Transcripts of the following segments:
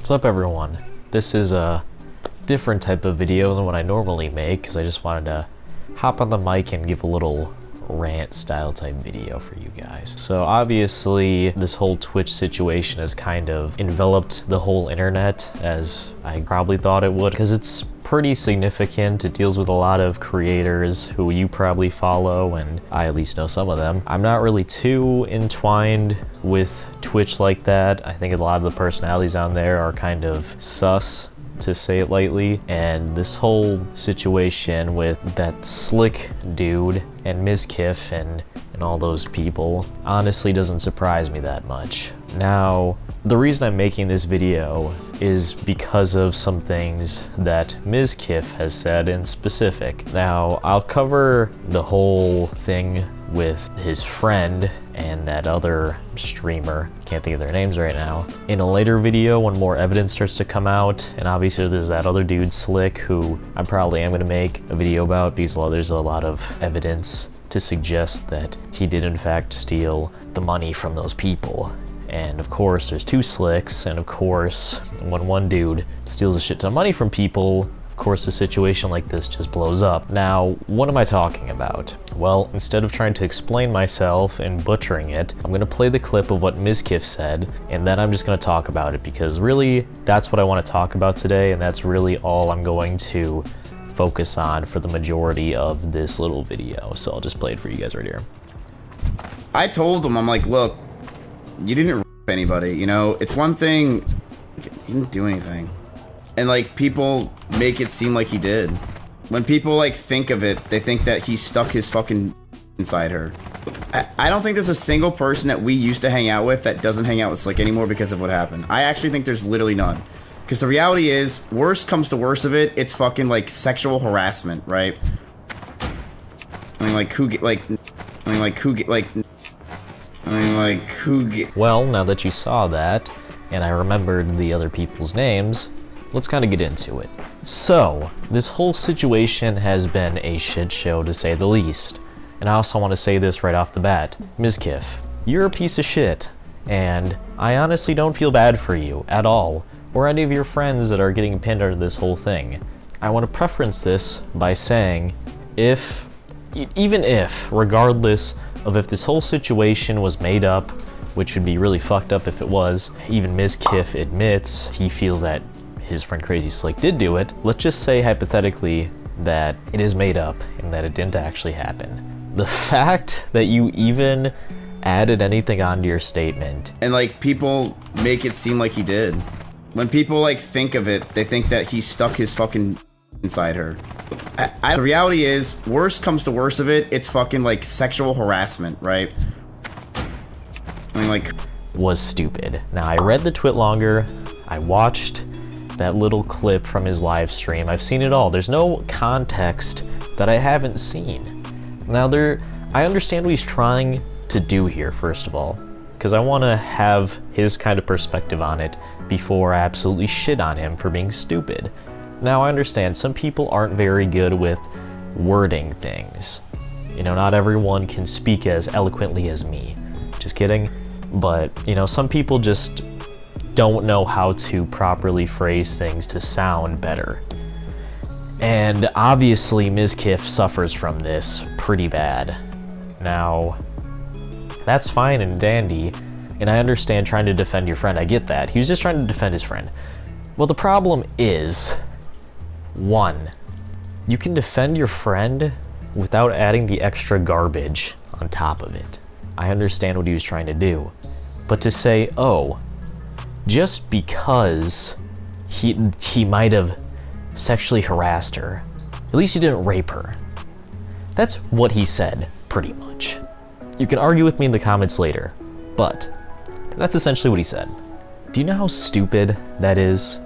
What's up, everyone? This is a different type of video than what I normally make because I just wanted to hop on the mic and give a little rant style type video for you guys. So obviously this whole Twitch situation has kind of enveloped the whole internet, as I probably thought it would, because it's pretty significant. It deals with a lot of creators who you probably follow, and I at least know some of them. I'm not really too entwined with Twitch like that. I think a lot of the personalities on there are kind of sus, to say it lightly, and this whole situation with that Slick dude and Mizkif and all those people honestly doesn't surprise me that much. Now, the reason I'm making this video is because of some things that Mizkif has said in specific. Now, I'll cover the whole thing with his friend and that other streamer, can't think of their names right now, in a later video when more evidence starts to come out. And obviously there's that other dude, Slick, who I probably am going to make a video about because there's a lot of evidence to suggest that he did in fact steal the money from those people. And of course there's two Slicks, and of course when one dude steals a shit ton of money from people, of course a situation like this just blows up. Now, what am I talking about? Well, instead of trying to explain myself and butchering it, I'm gonna play the clip of what Mizkif said, and then I'm just gonna talk about it, because really that's what I want to talk about today, and that's really all I'm going to focus on for the majority of this little video. So I'll just play it for you guys right here. I told him, I'm like, look, you didn't anybody, you know? It's one thing, he didn't do anything. And like, people make it seem like he did. When people like think of it, they think that he stuck his fucking inside her. I don't think there's a single person that we used to hang out with that doesn't hang out with Slick anymore because of what happened. I actually think there's literally none. Because the reality is, worst comes to worst of it, it's fucking like sexual harassment, right? I mean, like, Well, now that you saw that, and I remembered the other people's names, let's kind of get into it. So, this whole situation has been a shit show to say the least. And I also want to say this right off the bat. Mizkif, you're a piece of shit, and I honestly don't feel bad for you at all, or any of your friends that are getting pinned under this whole thing. I want to preference this by saying, even if, regardless of if this whole situation was made up, which would be really fucked up if it was, even Mizkif admits he feels that his friend CrazySlick did do it. Let's just say hypothetically that it is made up and that it didn't actually happen. The fact that you even added anything onto your statement, and like, people make it seem like he did. When people like think of it, they think that he stuck his fucking inside her. The reality is, worst comes to worst of it, it's fucking like sexual harassment, right? I mean, like, was stupid. Now, I read the twit longer, I watched that little clip from his live stream, I've seen it all. There's no context that I haven't seen. Now, I understand what he's trying to do here, first of all, because I want to have his kind of perspective on it before I absolutely shit on him for being stupid. Now, I understand some people aren't very good with wording things. You know, not everyone can speak as eloquently as me. Just kidding. But, you know, some people just don't know how to properly phrase things to sound better. And obviously, Mizkif suffers from this pretty bad. Now, that's fine and dandy, and I understand trying to defend your friend. I get that. He was just trying to defend his friend. Well, the problem is, one, you can defend your friend without adding the extra garbage on top of it. I understand what he was trying to do. But to say, oh, just because he might have sexually harassed her, at least he didn't rape her. That's what he said, pretty much. You can argue with me in the comments later, but that's essentially what he said. Do you know how stupid that is?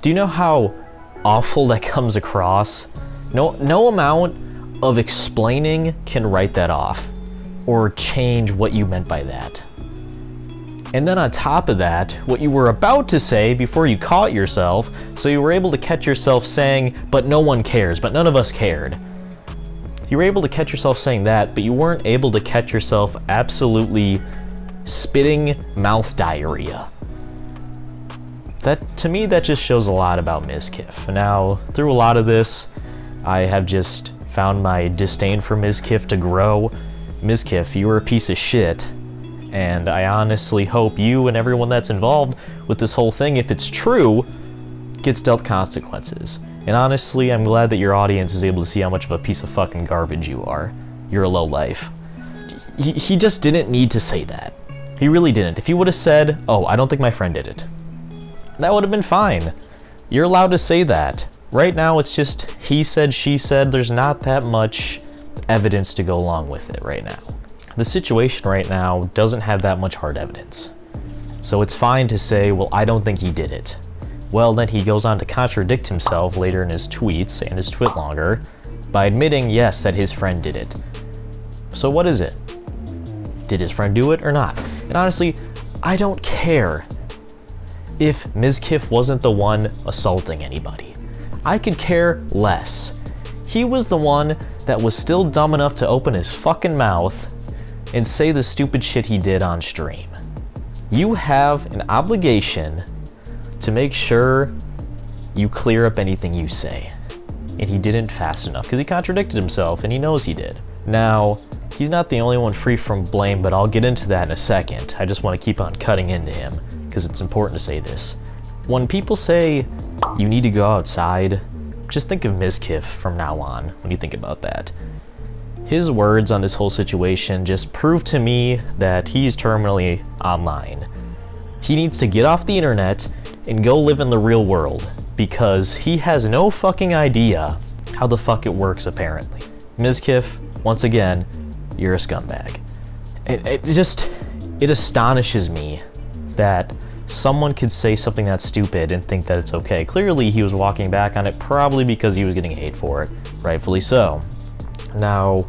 Do you know how awful that comes across? No amount of explaining can write that off or change what you meant by that. And then on top of that, what you were about to say before you caught yourself, so you were able to catch yourself saying, but no one cares, but none of us cared. You were able to catch yourself saying that, but you weren't able to catch yourself absolutely spitting mouth diarrhea. That, to me, that just shows a lot about Mizkif. Now, through a lot of this, I have just found my disdain for Mizkif to grow. Mizkif, you are a piece of shit, and I honestly hope you and everyone that's involved with this whole thing, if it's true, gets dealt consequences. And honestly, I'm glad that your audience is able to see how much of a piece of fucking garbage you are. You're a lowlife. He just didn't need to say that. He really didn't. If he would have said, oh, I don't think my friend did it, that would have been fine. You're allowed to say that. Right now, it's just he said, she said. There's not that much evidence to go along with it right now. The situation right now doesn't have that much hard evidence. So it's fine to say, well, I don't think he did it. Well, then he goes on to contradict himself later in his tweets and his twitlonger by admitting, yes, that his friend did it. So what is it? Did his friend do it or not? And honestly, I don't care if Mizkif wasn't the one assaulting anybody. I could care less. He was the one that was still dumb enough to open his fucking mouth and say the stupid shit he did on stream. You have an obligation to make sure you clear up anything you say. And he didn't fast enough because he contradicted himself and he knows he did. Now, he's not the only one free from blame, but I'll get into that in a second. I just want to keep on cutting into him because it's important to say this. When people say you need to go outside, just think of Mizkif from now on when you think about that. His words on this whole situation just prove to me that he's terminally online. He needs to get off the internet and go live in the real world because he has no fucking idea how the fuck it works apparently. Mizkif, once again, you're a scumbag. It astonishes me that someone could say something that stupid and think that it's okay. Clearly he was walking back on it probably because he was getting hate for it, rightfully so. Now,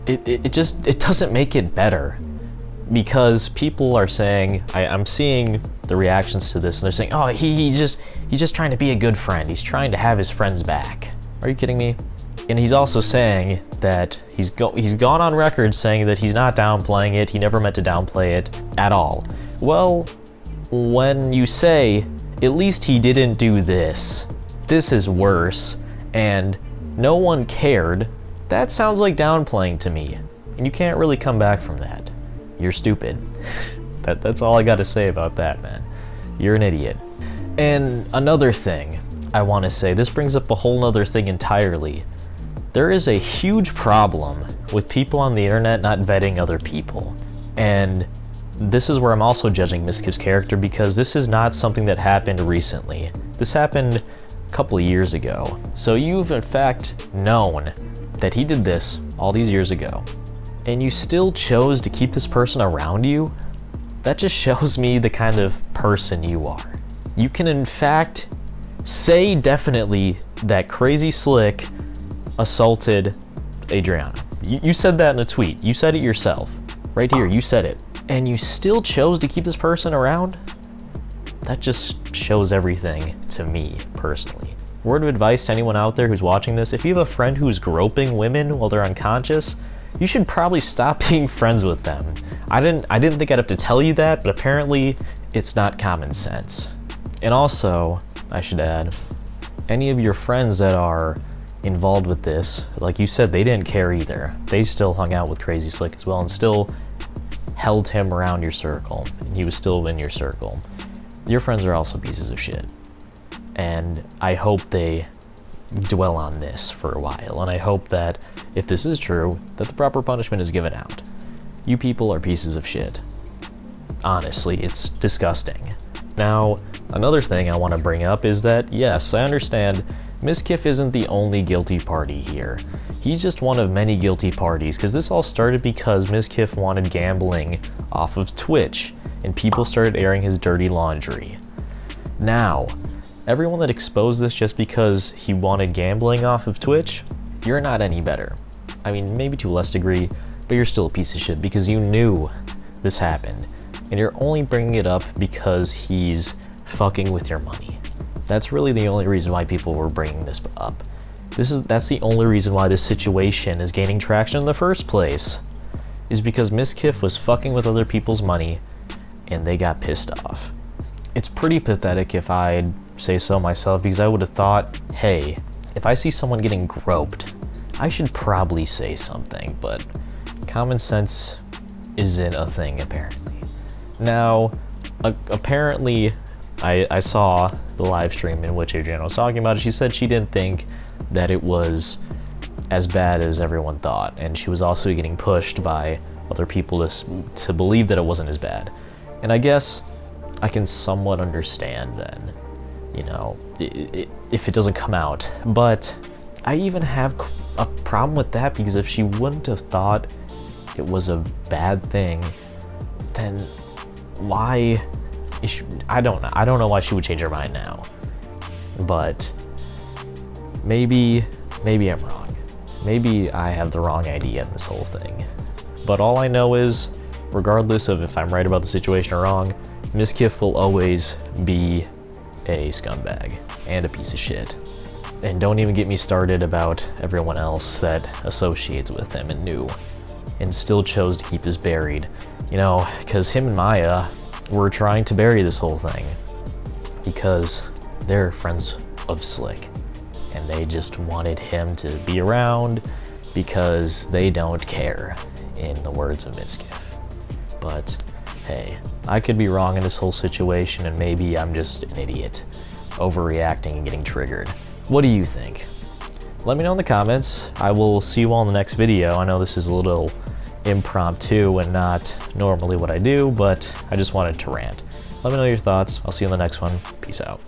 it doesn't make it better because people are saying, I'm seeing the reactions to this and they're saying, oh, he's just trying to be a good friend. He's trying to have his friends back. Are you kidding me? And he's also saying that he's gone on record saying that he's not downplaying it. He never meant to downplay it at all. Well, when you say, at least he didn't do this, this is worse, and no one cared, that sounds like downplaying to me. And you can't really come back from that. You're stupid. That's all I gotta say about that, man. You're an idiot. And another thing I want to say, this brings up a whole nother thing entirely. There is a huge problem with people on the internet not vetting other people. And this is where I'm also judging Mizkif's character because this is not something that happened recently. This happened a couple of years ago. So you've in fact known that he did this all these years ago. And you still chose to keep this person around you? That just shows me the kind of person you are. You can in fact say definitely that CrazySlick assaulted Adrianah. You said that in a tweet. You said it yourself. Right here, you said it. And you still chose to keep this person around? That just shows everything to me, personally. Word of advice to anyone out there who's watching this, if you have a friend who's groping women while they're unconscious, you should probably stop being friends with them. I didn't think I'd have to tell you that, but apparently it's not common sense. And also, I should add, any of your friends that are involved with this, like you said, they didn't care either. They still hung out with CrazySlick as well and still held him around your circle. And he was still in your circle. Your friends are also pieces of shit. And I hope they dwell on this for a while. And I hope that if this is true, that the proper punishment is given out. You people are pieces of shit. Honestly, it's disgusting. Now, another thing I want to bring up is that, yes, I understand Mizkif isn't the only guilty party here. He's just one of many guilty parties, because this all started because Mizkif wanted gambling off of Twitch, and people started airing his dirty laundry. Now, everyone that exposed this just because he wanted gambling off of Twitch, you're not any better. I mean, maybe to a less degree, but you're still a piece of shit because you knew this happened. And you're only bringing it up because he's fucking with your money. That's really the only reason why people were bringing this up. That's the only reason why this situation is gaining traction in the first place, is because Mizkif was fucking with other people's money and they got pissed off. it's pretty pathetic if I'd say so myself, because I would have thought, hey, if I see someone getting groped, I should probably say something, but common sense isn't a thing, apparently. Now, apparently, I saw the live stream in which Adrianah was talking about it. She said she didn't think that it was as bad as everyone thought, and she was also getting pushed by other people to believe that it wasn't as bad. And I guess I can somewhat understand then, you know, if it doesn't come out. But I even have a problem with that, because if she wouldn't have thought it was a bad thing, then why is she, I don't know why she would change her mind now. But maybe I'm wrong. Maybe I have the wrong idea in this whole thing. But all I know is, regardless of if I'm right about the situation or wrong, Mizkif will always be a scumbag and a piece of shit. And don't even get me started about everyone else that associates with him and knew and still chose to keep this buried. You know, because him and Maya were trying to bury this whole thing because they're friends of Slick, and they just wanted him to be around because they don't care, in the words of Mizkif. But hey, I could be wrong in this whole situation, and maybe I'm just an idiot, overreacting and getting triggered. What do you think? Let me know in the comments. I will see you all in the next video. I know this is a little impromptu and not normally what I do, but I just wanted to rant. Let me know your thoughts. I'll see you in the next one. Peace out.